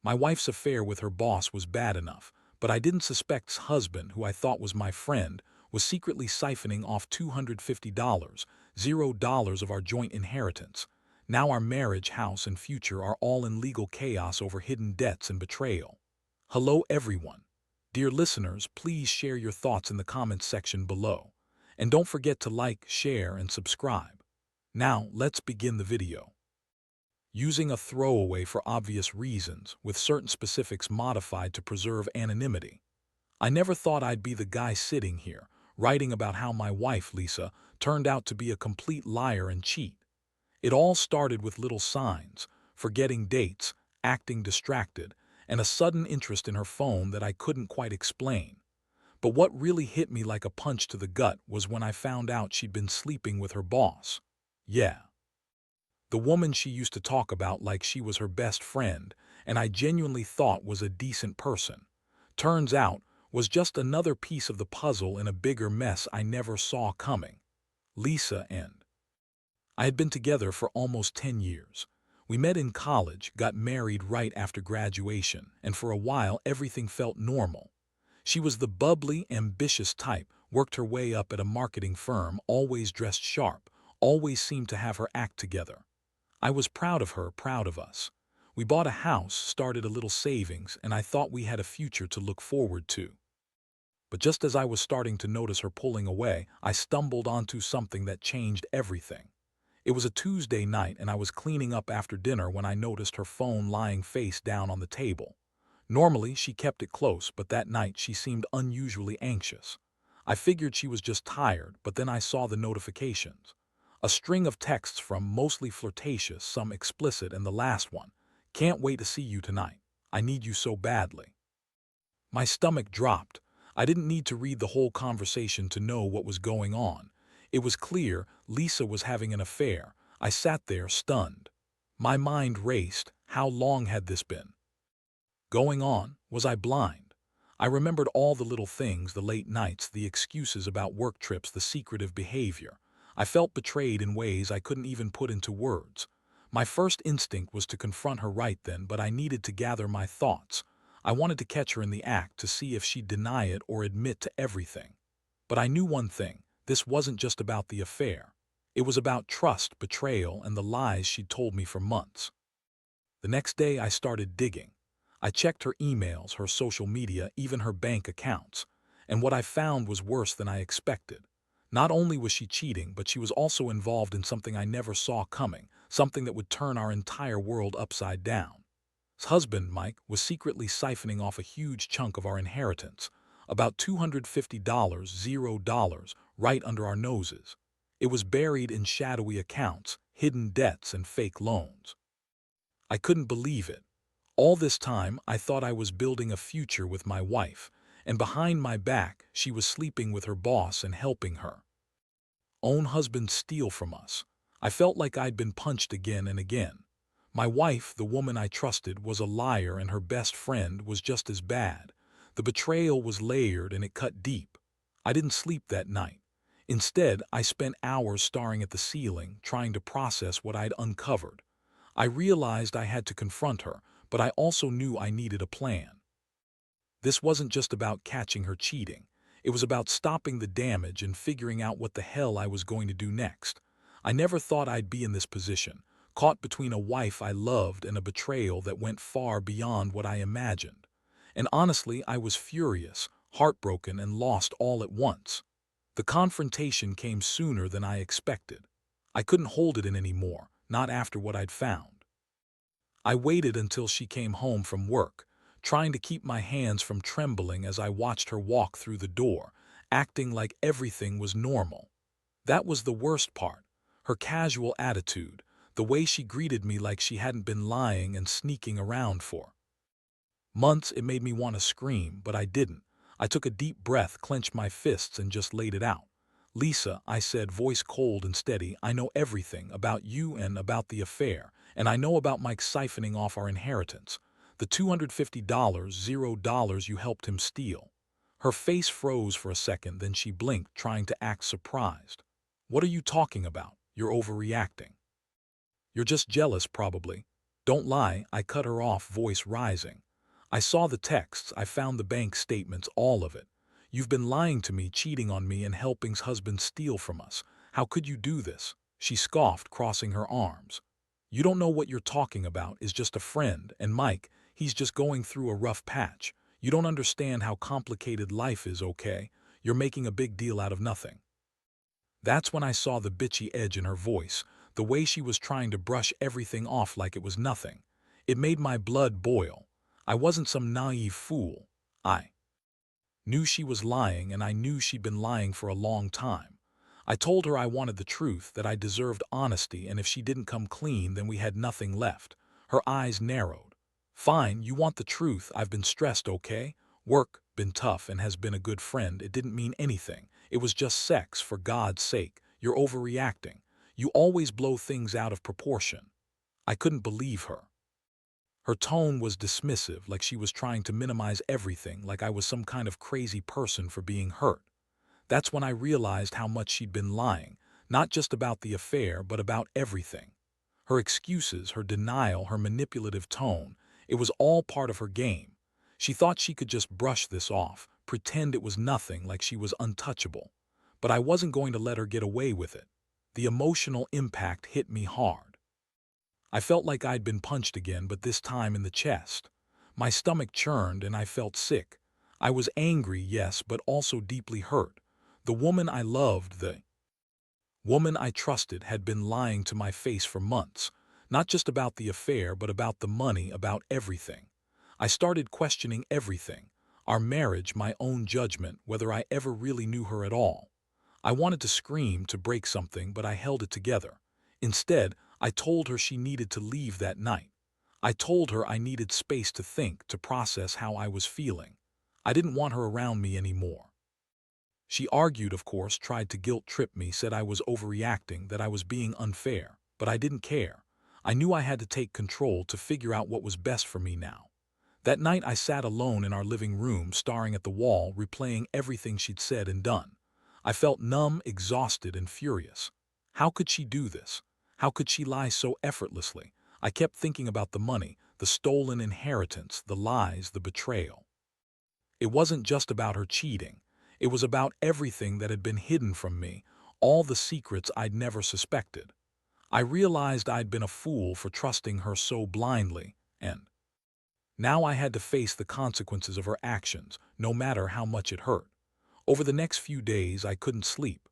My wife's affair with her boss was bad enough, but I didn't suspect S's husband, who I thought was my friend, was secretly siphoning off $250, $0 of our joint inheritance. Now our marriage, house, and future are all in legal chaos over hidden debts and betrayal. Hello everyone. Dear listeners, please share your thoughts in the comments section below. And don't forget to like, share, and subscribe. Now, let's begin the video. Using a throwaway for obvious reasons, with certain specifics modified to preserve anonymity. I never thought I'd be the guy sitting here, writing about how my wife, Lisa, turned out to be a complete liar and cheat. It all started with little signs, forgetting dates, acting distracted, and a sudden interest in her phone that I couldn't quite explain. But what really hit me like a punch to the gut was when I found out she'd been sleeping with her boss. Yeah. The woman she used to talk about like she was her best friend, and I genuinely thought was a decent person. Turns out, was just another piece of the puzzle in a bigger mess I never saw coming. Lisa and I had been together for almost 10 years. We met in college, got married right after graduation, and for a while everything felt normal. She was the bubbly, ambitious type, worked her way up at a marketing firm, always dressed sharp, always seemed to have her act together. I was proud of her, proud of us. We bought a house, started a little savings, and I thought we had a future to look forward to. But just as I was starting to notice her pulling away, I stumbled onto something that changed everything. It was a Tuesday night and I was cleaning up after dinner when I noticed her phone lying face down on the table. Normally, she kept it close, but that night she seemed unusually anxious. I figured she was just tired, but then I saw the notifications. A string of texts from mostly flirtatious, some explicit, and the last one, "Can't wait to see you tonight. I need you so badly." My stomach dropped. I didn't need to read the whole conversation to know what was going on. It was clear Lisa was having an affair. I sat there stunned. My mind raced. How long had this been going on? Was I blind? I remembered all the little things, the late nights, the excuses about work trips, the secretive behavior. I felt betrayed in ways I couldn't even put into words. My first instinct was to confront her right then, but I needed to gather my thoughts. I wanted to catch her in the act to see if she'd deny it or admit to everything. But I knew one thing, this wasn't just about the affair. It was about trust, betrayal, and the lies she'd told me for months. The next day I started digging. I checked her emails, her social media, even her bank accounts. And what I found was worse than I expected. Not only was she cheating, but she was also involved in something I never saw coming, something that would turn our entire world upside down. His husband, Mike, was secretly siphoning off a huge chunk of our inheritance, about $250, $0, right under our noses. It was buried in shadowy accounts, hidden debts, and fake loans. I couldn't believe it. All this time, I thought I was building a future with my wife, and behind my back, she was sleeping with her boss and helping her own husband steal from us. I felt like I'd been punched again and again. My wife, the woman I trusted, was a liar, and her best friend was just as bad. The betrayal was layered and it cut deep. I didn't sleep that night. Instead, I spent hours staring at the ceiling, trying to process what I'd uncovered. I realized I had to confront her, but I also knew I needed a plan. This wasn't just about catching her cheating. It was about stopping the damage and figuring out what the hell I was going to do next. I never thought I'd be in this position, caught between a wife I loved and a betrayal that went far beyond what I imagined. And honestly, I was furious, heartbroken, and lost all at once. The confrontation came sooner than I expected. I couldn't hold it in anymore, not after what I'd found. I waited until she came home from work, trying to keep my hands from trembling as I watched her walk through the door, acting like everything was normal. That was the worst part, her casual attitude, the way she greeted me like she hadn't been lying and sneaking around for months. It made me want to scream, but I didn't. I took a deep breath, clenched my fists, and just laid it out. "Lisa," I said, voice cold and steady, "I know everything about you and about the affair, and I know about Mike siphoning off our inheritance. The $250, $0 you helped him steal." Her face froze for a second, then she blinked, trying to act surprised. "What are you talking about? You're overreacting. You're just jealous, probably." Don't lie, I cut her off, voice rising. I saw the texts, I found the bank statements, all of it. You've been lying to me, cheating on me, and helping husband steal from us. How could you do this? She scoffed, crossing her arms. You don't know what you're talking about, is just a friend, and Mike, he's just going through a rough patch. You don't understand how complicated life is, okay? You're making a big deal out of nothing. That's when I saw the bitchy edge in her voice, the way she was trying to brush everything off like it was nothing. It made my blood boil. I wasn't some naive fool. I knew she was lying, and I knew she'd been lying for a long time. I told her I wanted the truth, that I deserved honesty, and if she didn't come clean, then we had nothing left. Her eyes narrowed. Fine, you want the truth. I've been stressed, okay? Work, been tough, and has been a good friend. It didn't mean anything. It was just sex, for God's sake. You're overreacting. You always blow things out of proportion. I couldn't believe her. Her tone was dismissive, like she was trying to minimize everything, like I was some kind of crazy person for being hurt. That's when I realized how much she'd been lying, not just about the affair, but about everything. Her excuses, her denial, her manipulative tone, it was all part of her game. She thought she could just brush this off, pretend it was nothing, like she was untouchable. But I wasn't going to let her get away with it. The emotional impact hit me hard. I felt like I'd been punched again, but this time in the chest. My stomach churned and I felt sick. I was angry, yes, but also deeply hurt. The woman I loved, the woman I trusted, had been lying to my face for months, not just about the affair, but about the money, about everything. I started questioning everything, our marriage, my own judgment, whether I ever really knew her at all. I wanted to scream, to break something, but I held it together. Instead, I told her she needed to leave that night. I told her I needed space to think, to process how I was feeling. I didn't want her around me anymore. She argued, of course, tried to guilt-trip me, said I was overreacting, that I was being unfair, but I didn't care. I knew I had to take control, to figure out what was best for me now. That night I sat alone in our living room, staring at the wall, replaying everything she'd said and done. I felt numb, exhausted, and furious. How could she do this? How could she lie so effortlessly? I kept thinking about the money, the stolen inheritance, the lies, the betrayal. It wasn't just about her cheating. It was about everything that had been hidden from me, all the secrets I'd never suspected. I realized I'd been a fool for trusting her so blindly, and now I had to face the consequences of her actions, no matter how much it hurt. Over the next few days, I couldn't sleep.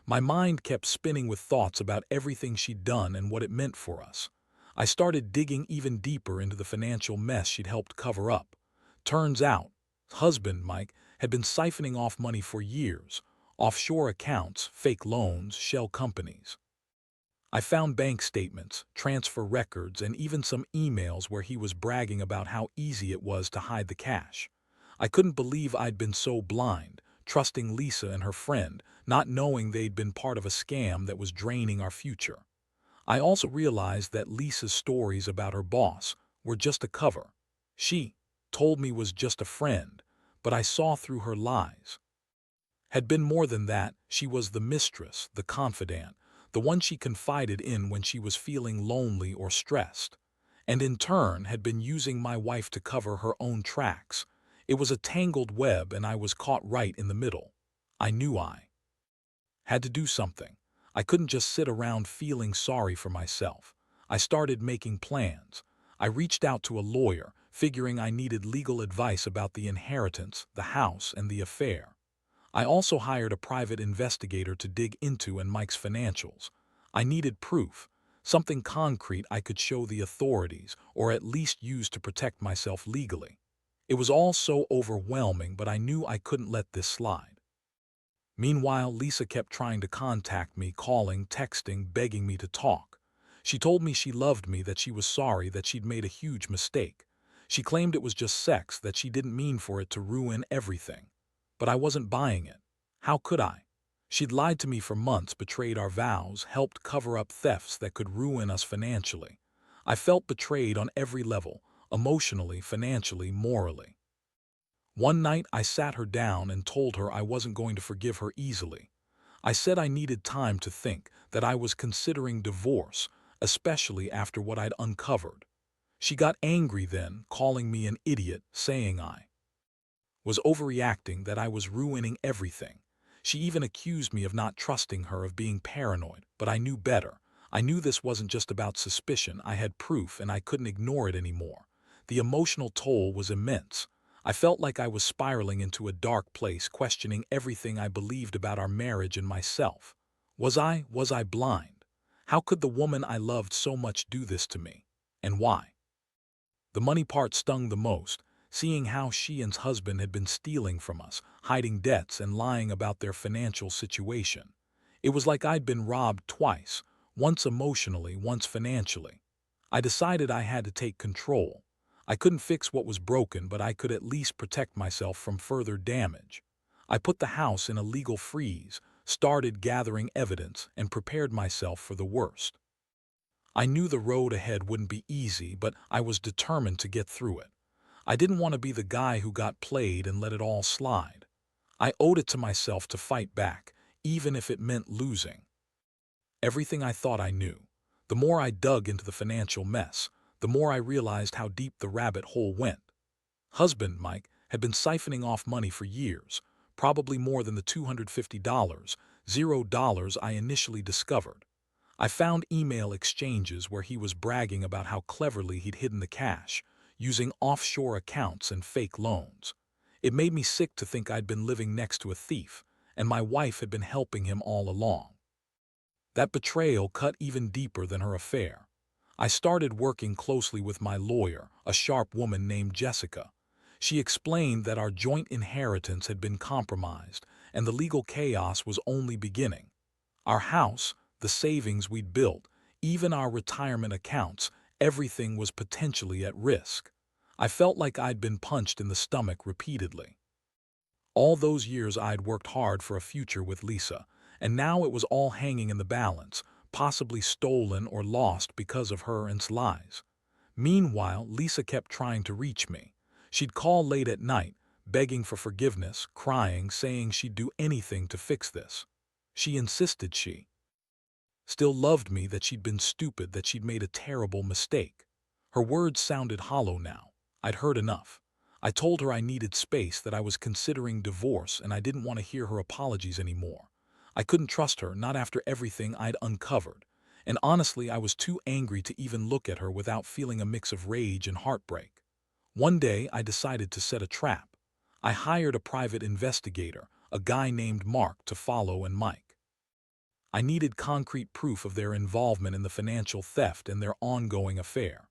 My mind kept spinning with thoughts about everything she'd done and what it meant for us. I started digging even deeper into the financial mess she'd helped cover up. Turns out, husband, Mike, had been siphoning off money for years, offshore accounts, fake loans, shell companies. I found bank statements, transfer records, and even some emails where he was bragging about how easy it was to hide the cash. I couldn't believe I'd been so blind, trusting Lisa and her friend, not knowing they'd been part of a scam that was draining our future. I also realized that Lisa's stories about her boss were just a cover. She told me was just a friend, but I saw through her lies. Had been more than that. She was the mistress, the confidant, the one she confided in when she was feeling lonely or stressed, and in turn had been using my wife to cover her own tracks. It was a tangled web, and I was caught right in the middle. I knew I had to do something. I couldn't just sit around feeling sorry for myself. I started making plans. I reached out to a lawyer, figuring I needed legal advice about the inheritance, the house, and the affair. I also hired a private investigator to dig into Mike's financials. I needed proof, something concrete I could show the authorities, or at least use to protect myself legally. It was all so overwhelming, but I knew I couldn't let this slide. Meanwhile, Lisa kept trying to contact me, calling, texting, begging me to talk. She told me she loved me, that she was sorry, that she'd made a huge mistake. She claimed it was just sex, that she didn't mean for it to ruin everything. But I wasn't buying it. How could I? She'd lied to me for months, betrayed our vows, helped cover up thefts that could ruin us financially. I felt betrayed on every level, emotionally, financially, morally. One night I sat her down and told her I wasn't going to forgive her easily. I said I needed time to think, that I was considering divorce, especially after what I'd uncovered. She got angry then, calling me an idiot, saying I was overreacting, that I was ruining everything. She even accused me of not trusting her, of being paranoid, but I knew better. I knew this wasn't just about suspicion. I had proof, and I couldn't ignore it anymore. The emotional toll was immense. I felt like I was spiraling into a dark place, questioning everything I believed about our marriage and myself. Was I blind? How could the woman I loved so much do this to me? And why? The money part stung the most, seeing how she and husband had been stealing from us, hiding debts and lying about their financial situation. It was like I'd been robbed twice, once emotionally, once financially. I decided I had to take control. I couldn't fix what was broken, but I could at least protect myself from further damage. I put the house in a legal freeze, started gathering evidence, and prepared myself for the worst. I knew the road ahead wouldn't be easy, but I was determined to get through it. I didn't want to be the guy who got played and let it all slide. I owed it to myself to fight back, even if it meant losing everything I thought I knew. The more I dug into the financial mess, the more I realized how deep the rabbit hole went. Husband, Mike, had been siphoning off money for years, probably more than the $250, $0 I initially discovered. I found email exchanges where he was bragging about how cleverly he'd hidden the cash, using offshore accounts and fake loans. It made me sick to think I'd been living next to a thief, and my wife had been helping him all along. That betrayal cut even deeper than her affair. I started working closely with my lawyer, a sharp woman named Jessica. She explained that our joint inheritance had been compromised, and the legal chaos was only beginning. Our house, the savings we'd built, even our retirement accounts, everything was potentially at risk. I felt like I'd been punched in the stomach repeatedly. All those years I'd worked hard for a future with Lisa, and now it was all hanging in the balance, possibly stolen or lost because of her aunt's lies. Meanwhile, Lisa kept trying to reach me. She'd call late at night, begging for forgiveness, crying, saying she'd do anything to fix this. She insisted she still loved me, that she'd been stupid, that she'd made a terrible mistake. Her words sounded hollow now. I'd heard enough. I told her I needed space, that I was considering divorce, and I didn't want to hear her apologies anymore. I couldn't trust her, not after everything I'd uncovered. And honestly, I was too angry to even look at her without feeling a mix of rage and heartbreak. One day, I decided to set a trap. I hired a private investigator, a guy named Mark, to follow and Mike. I needed concrete proof of their involvement in the financial theft and their ongoing affair.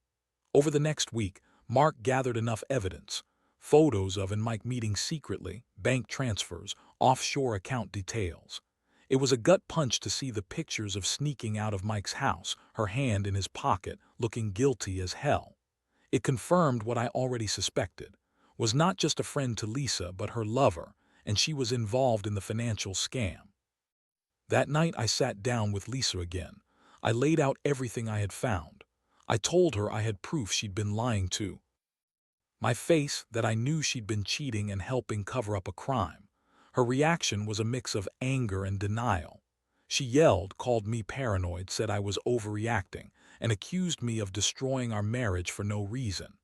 Over the next week, Mark gathered enough evidence: photos of and Mike meeting secretly, bank transfers, offshore account details. It was a gut punch to see the pictures of sneaking out of Mike's house, her hand in his pocket, looking guilty as hell. It confirmed what I already suspected: was not just a friend to Lisa, but her lover, and she was involved in the financial scam. That night I sat down with Lisa again. I laid out everything I had found. I told her I had proof she'd been lying to my face, that I knew she'd been cheating and helping cover up a crime. Her reaction was a mix of anger and denial. She yelled, called me paranoid, said I was overreacting, and accused me of destroying our marriage for no reason.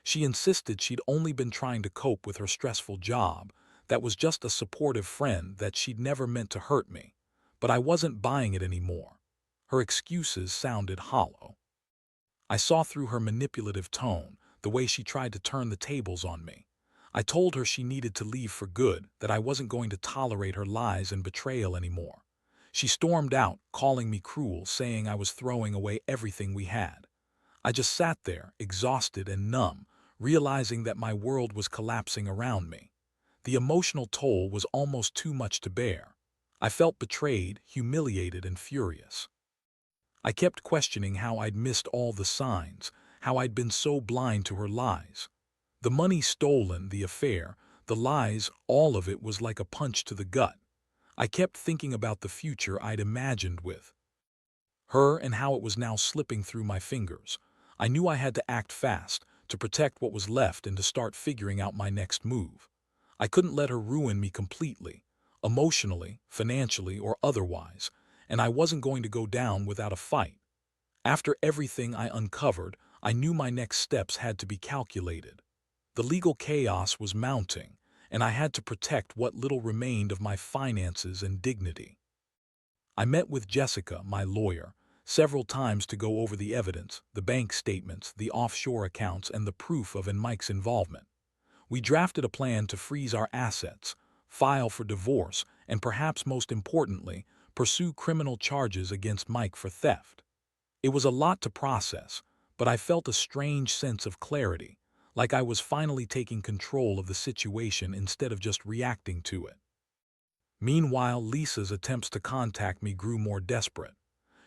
She insisted she'd only been trying to cope with her stressful job, that was just a supportive friend, that she'd never meant to hurt me. But I wasn't buying it anymore. Her excuses sounded hollow. I saw through her manipulative tone, the way she tried to turn the tables on me. I told her she needed to leave for good, that I wasn't going to tolerate her lies and betrayal anymore. She stormed out, calling me cruel, saying I was throwing away everything we had. I just sat there, exhausted and numb, realizing that my world was collapsing around me. The emotional toll was almost too much to bear. I felt betrayed, humiliated, and furious. I kept questioning how I'd missed all the signs, how I'd been so blind to her lies. The money stolen, the affair, the lies, all of it was like a punch to the gut. I kept thinking about the future I'd imagined with her and how it was now slipping through my fingers. I knew I had to act fast, to protect what was left and to start figuring out my next move. I couldn't let her ruin me completely, emotionally, financially, or otherwise, and I wasn't going to go down without a fight. After everything I uncovered, I knew my next steps had to be calculated. The legal chaos was mounting, and I had to protect what little remained of my finances and dignity. I met with Jessica, my lawyer, several times to go over the evidence, the bank statements, the offshore accounts, and the proof of Mike's involvement. We drafted a plan to freeze our assets, file for divorce, and perhaps most importantly, pursue criminal charges against Mike for theft. It was a lot to process, but I felt a strange sense of clarity, like I was finally taking control of the situation instead of just reacting to it. Meanwhile, Lisa's attempts to contact me grew more desperate.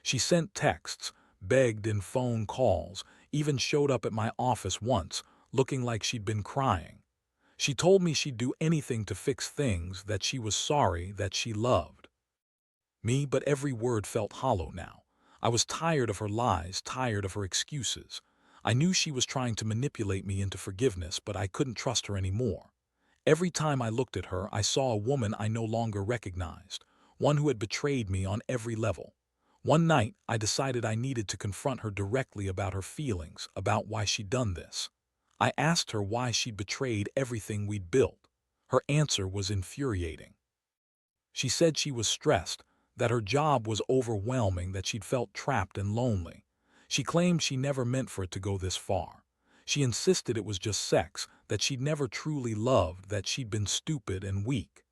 She sent texts, begged in phone calls, even showed up at my office once, looking like she'd been crying. She told me she'd do anything to fix things, that she was sorry, that she loved me, but every word felt hollow now. I was tired of her lies, tired of her excuses. I knew she was trying to manipulate me into forgiveness, but I couldn't trust her anymore. Every time I looked at her, I saw a woman I no longer recognized, one who had betrayed me on every level. One night, I decided I needed to confront her directly about her feelings, about why she'd done this. I asked her why she'd betrayed everything we'd built. Her answer was infuriating. She said she was stressed, that her job was overwhelming, that she'd felt trapped and lonely. She claimed she never meant for it to go this far. She insisted it was just sex, that she'd never truly loved, that she'd been stupid and weak.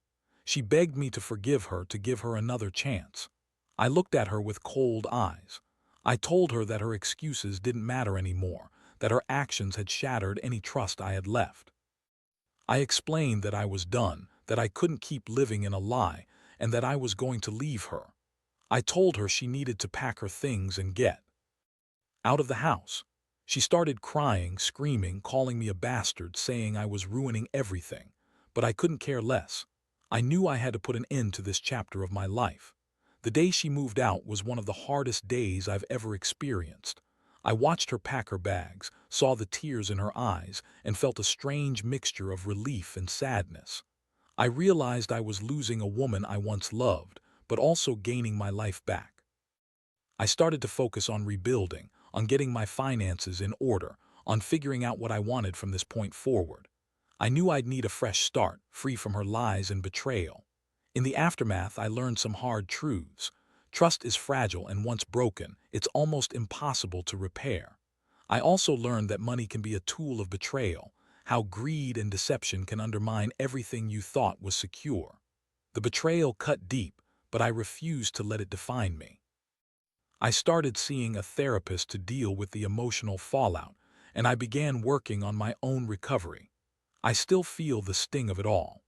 She begged me to forgive her, to give her another chance. I looked at her with cold eyes. I told her that her excuses didn't matter anymore, that her actions had shattered any trust I had left. I explained that I was done, that I couldn't keep living in a lie, and that I was going to leave her. I told her she needed to pack her things and get out of the house. She started crying, screaming, calling me a bastard, saying I was ruining everything. But I couldn't care less. I knew I had to put an end to this chapter of my life. The day she moved out was one of the hardest days I've ever experienced. I watched her pack her bags, saw the tears in her eyes, and felt a strange mixture of relief and sadness. I realized I was losing a woman I once loved, but also gaining my life back. I started to focus on rebuilding, on getting my finances in order, on figuring out what I wanted from this point forward. I knew I'd need a fresh start, free from her lies and betrayal. In the aftermath, I learned some hard truths. Trust is fragile, and once broken, it's almost impossible to repair. I also learned that money can be a tool of betrayal, how greed and deception can undermine everything you thought was secure. The betrayal cut deep, but I refused to let it define me. I started seeing a therapist to deal with the emotional fallout, and I began working on my own recovery. I still feel the sting of it all.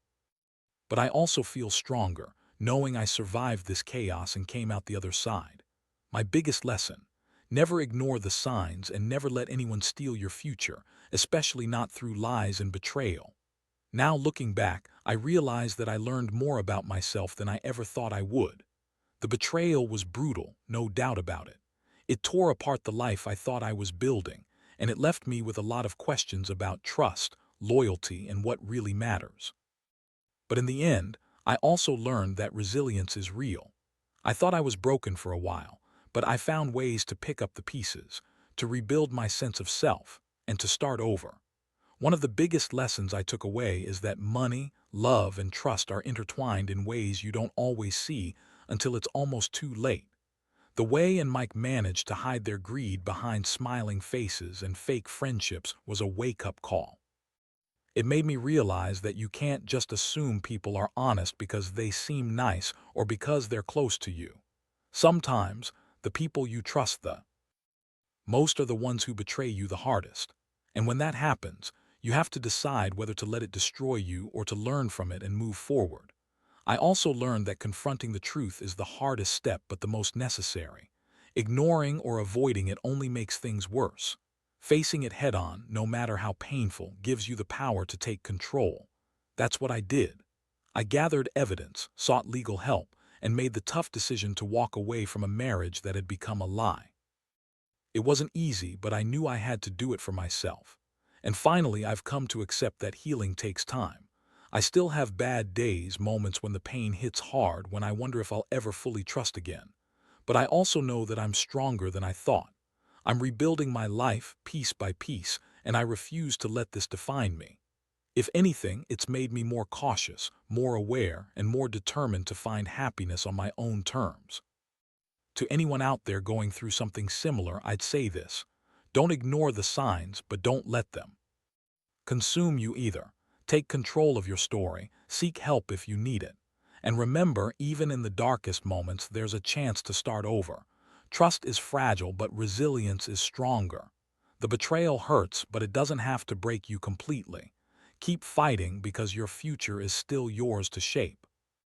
But I also feel stronger, knowing I survived this chaos and came out the other side. My biggest lesson: never ignore the signs and never let anyone steal your future, especially not through lies and betrayal. Now looking back, I realize that I learned more about myself than I ever thought I would. The betrayal was brutal, no doubt about it. It tore apart the life I thought I was building, and it left me with a lot of questions about trust, loyalty, and what really matters. But in the end, I also learned that resilience is real. I thought I was broken for a while, but I found ways to pick up the pieces, to rebuild my sense of self, and to start over. One of the biggest lessons I took away is that money, love, and trust are intertwined in ways you don't always see until it's almost too late. The way Mike managed to hide their greed behind smiling faces and fake friendships was a wake-up call. It made me realize that you can't just assume people are honest because they seem nice or because they're close to you. Sometimes, the people you trust the most are the ones who betray you the hardest. And when that happens, you have to decide whether to let it destroy you or to learn from it and move forward. I also learned that confronting the truth is the hardest step but the most necessary. Ignoring or avoiding it only makes things worse. Facing it head-on, no matter how painful, gives you the power to take control. That's what I did. I gathered evidence, sought legal help, and made the tough decision to walk away from a marriage that had become a lie. It wasn't easy, but I knew I had to do it for myself. And finally, I've come to accept that healing takes time. I still have bad days, moments when the pain hits hard, when I wonder if I'll ever fully trust again. But I also know that I'm stronger than I thought. I'm rebuilding my life piece by piece, and I refuse to let this define me. If anything, it's made me more cautious, more aware, and more determined to find happiness on my own terms. To anyone out there going through something similar, I'd say this: don't ignore the signs, but don't let them consume you either. Take control of your story, seek help if you need it. And remember, even in the darkest moments, there's a chance to start over. Trust is fragile, but resilience is stronger. The betrayal hurts, but it doesn't have to break you completely. Keep fighting because your future is still yours to shape.